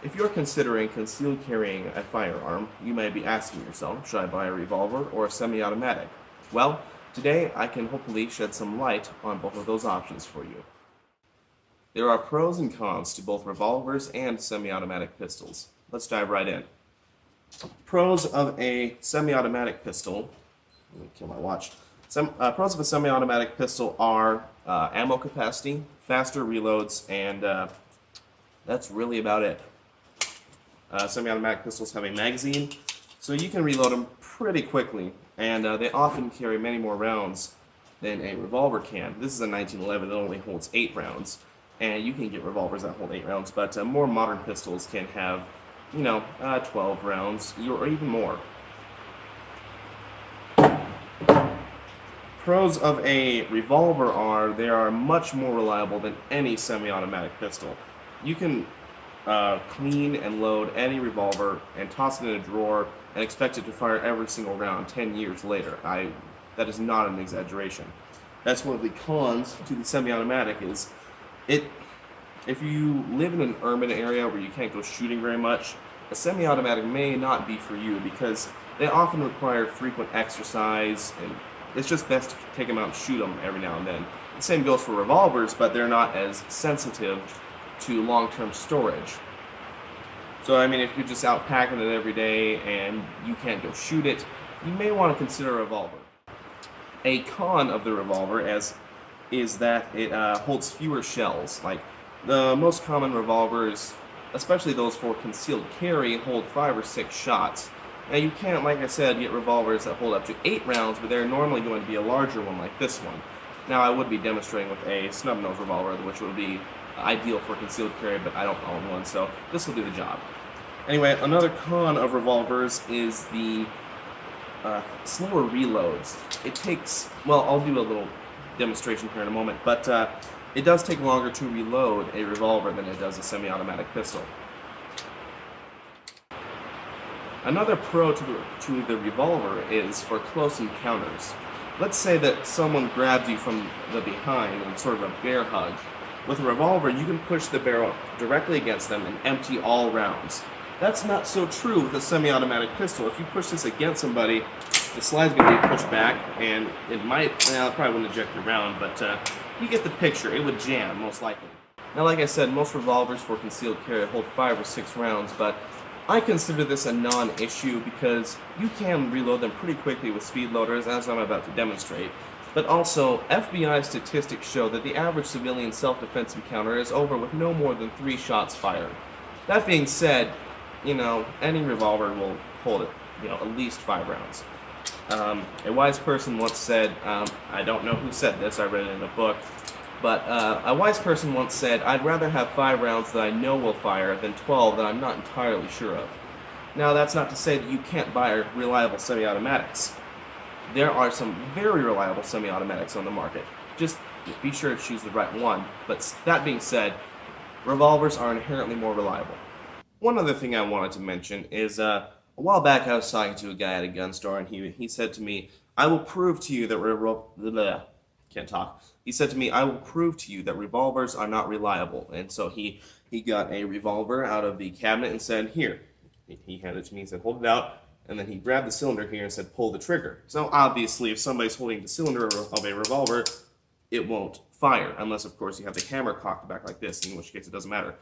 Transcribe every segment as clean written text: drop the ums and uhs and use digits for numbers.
If you're considering concealed carrying a firearm, you may be asking yourself, should I buy a revolver or a semi-automatic? Well, today I can hopefully shed some light on both of those options for you. There are pros and cons to both revolvers and semi-automatic pistols. Let's dive right in. Pros of a semi-automatic pistol. Let me kill my watch. Pros of a semi-automatic pistol are ammo capacity, faster reloads, and that's really about it. Semi-automatic pistols have a magazine, so you can reload them pretty quickly, and they often carry many more rounds than a revolver can. This is a 1911 that only holds 8 rounds, and you can get revolvers that hold 8 rounds, but more modern pistols can have, 12 rounds or even more. Pros of a revolver are they are much more reliable than any semi-automatic pistol. You can clean and load any revolver and toss it in a drawer and expect it to fire every single round 10 years later. That is not an exaggeration. That's one of the cons to the semi-automatic is if you live in an urban area where you can't go shooting very much, a semi-automatic may not be for you because they often require frequent exercise, and it's just best to take them out and shoot them every now and then. The same goes for revolvers, but they're not as sensitive to long-term storage. So, if you're just out packing it every day and you can't go shoot it, you may want to consider a revolver. A con of the revolver is that it holds fewer shells. Like the most common revolvers, especially those for concealed carry, hold 5 or 6 shots. Now you can't, like I said, get revolvers that hold up to 8 rounds, but they're normally going to be a larger one like this one. Now I would be demonstrating with a snub-nose revolver, which would be ideal for concealed carry, but I don't own one, so this will do the job. Anyway, another con of revolvers is the slower reloads. It takes, well, I'll do a little demonstration here in a moment, but it does take longer to reload a revolver than it does a semi-automatic pistol. Another pro to the revolver is for close encounters. Let's say that someone grabs you from the behind in sort of a bear hug. With a revolver, you can push the barrel directly against them and empty all rounds. That's not so true with a semi-automatic pistol. If you push this against somebody, the slide's going to be pushed back, and it probably wouldn't eject the round, but you get the picture. It would jam, most likely. Now, like I said, most revolvers for concealed carry hold 5 or 6 rounds, but I consider this a non-issue because you can reload them pretty quickly with speed loaders, as I'm about to demonstrate. But also, FBI statistics show that the average civilian self-defense encounter is over with no more than 3 shots fired. That being said, any revolver will hold it, at least 5 rounds. A wise person once said, I don't know who said this, I read it in a book, but a wise person once said, I'd rather have 5 rounds that I know will fire than 12 that I'm not entirely sure of. Now, that's not to say that you can't buy reliable semi-automatics. There are some very reliable semi-automatics on the market. Just be sure to choose the right one. But that being said, revolvers are inherently more reliable. One other thing I wanted to mention is a while back I was talking to a guy at a gun store, and he said to me, I will prove to you that He said to me, I will prove to you that revolvers are not reliable. And so he got a revolver out of the cabinet and said, here. He handed it to me and said, hold it out. And then he grabbed the cylinder here and said, pull the trigger. So obviously, if somebody's holding the cylinder of a revolver, it won't fire. Unless, of course, you have the hammer cocked back like this, in which case it doesn't matter.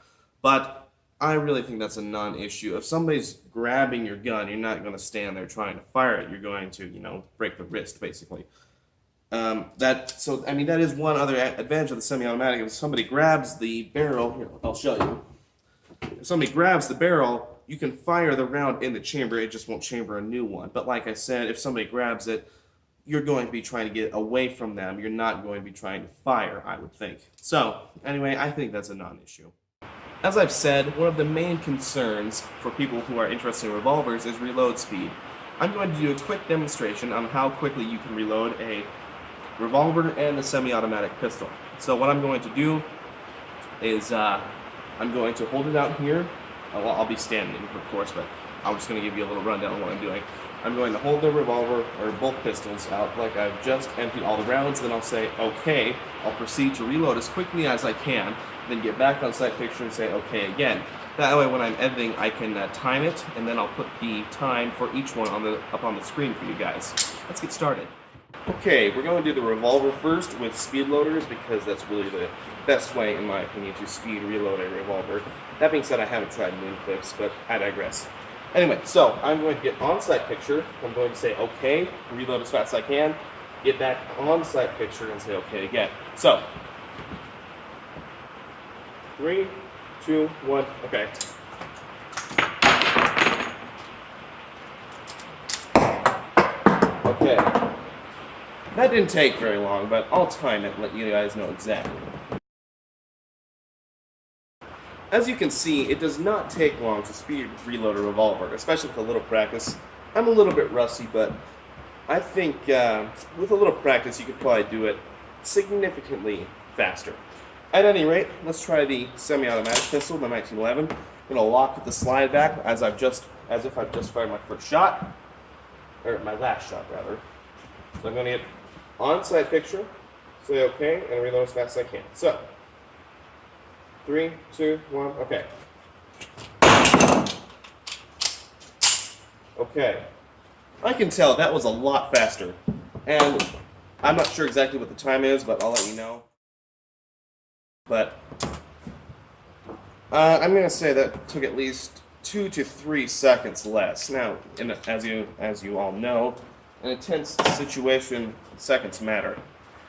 But I really think that's a non-issue. If somebody's grabbing your gun, you're not going to stand there trying to fire it. You're going to, break the wrist, basically. That is one other advantage of the semi-automatic. If somebody grabs the barrel, here, I'll show you. If somebody grabs the barrel, you can fire the round in the chamber, it just won't chamber a new one. But like I said, if somebody grabs it, you're going to be trying to get away from them. You're not going to be trying to fire, I would think. So, anyway, I think that's a non-issue. As I've said, one of the main concerns for people who are interested in revolvers is reload speed. I'm going to do a quick demonstration on how quickly you can reload a revolver and a semi-automatic pistol. So what I'm going to do is I'm going to hold it out here. Well, I'll be standing, of course, but I'm just going to give you a little rundown of what I'm doing. I'm going to hold the revolver, or both pistols, out like I've just emptied all the rounds, then I'll say, okay. I'll proceed to reload as quickly as I can, then get back on sight picture and say, okay again. That way when I'm editing, I can time it, and then I'll put the time for each one up on the screen for you guys. Let's get started. Okay, we're going to do the revolver first with speed loaders because that's really the best way, in my opinion, to speed reload a revolver. That being said, I haven't tried moon clips, but I digress. Anyway, so I'm going to get on-site picture. I'm going to say OK, reload as fast as I can, get back on-site picture, and say OK again. So, 3, 2, 1, okay. Okay. That didn't take very long, but I'll time it and let you guys know exactly. As you can see, it does not take long to speed reload a revolver, especially with a little practice. I'm a little bit rusty, but I think with a little practice you could probably do it significantly faster. At any rate, let's try the semi-automatic pistol, the 1911. I'm going to lock the slide back as if I've just fired my first shot, or my last shot rather. So I'm going to get on-site picture, say OK, and reload as fast as I can. So, 3, 2, 1, OK. Okay. I can tell that was a lot faster. And I'm not sure exactly what the time is, but I'll let you know. But I'm going to say that took at least 2 to 3 seconds less. Now, as you all know, in a tense situation, seconds matter.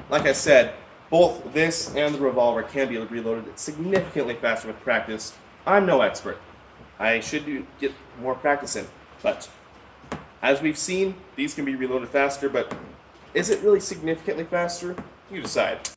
Like I said, both this and the revolver can be reloaded significantly faster with practice. I'm no expert. I should get more practice in. But as we've seen, these can be reloaded faster, but is it really significantly faster? You decide.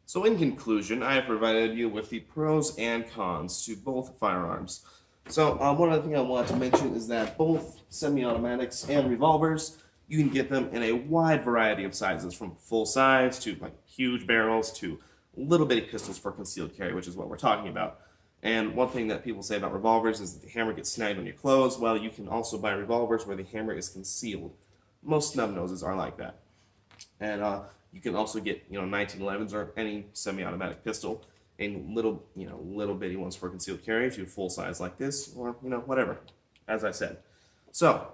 So in conclusion, I have provided you with the pros and cons to both firearms. So one other thing I want to mention is that both semi-automatics and revolvers, you can get them in a wide variety of sizes, from full size to like huge barrels to little bitty pistols for concealed carry, which is what we're talking about. And one thing that people say about revolvers is that the hammer gets snagged on your clothes. Well, you can also buy revolvers where the hammer is concealed. Most snub noses are like that. And you can also get 1911s or any semi-automatic pistol in little bitty ones for concealed carry if you have full size like this, or whatever. As I said. So,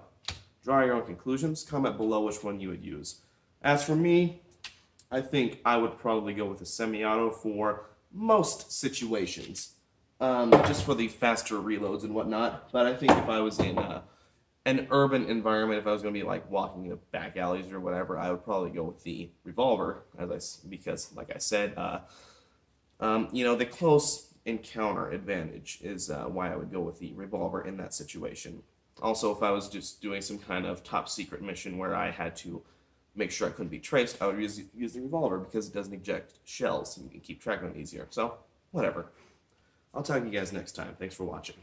draw your own conclusions. Comment below which one you would use. As for me, I think I would probably go with a semi-auto for most situations, just for the faster reloads and whatnot. But I think if I was in an urban environment, if I was going to be like walking in back alleys or whatever, I would probably go with the revolver, because like I said, the close encounter advantage is why I would go with the revolver in that situation. Also, if I was just doing some kind of top secret mission where I had to make sure I couldn't be traced, I would use the revolver because it doesn't eject shells and you can keep track of them easier. So, whatever. I'll talk to you guys next time. Thanks for watching.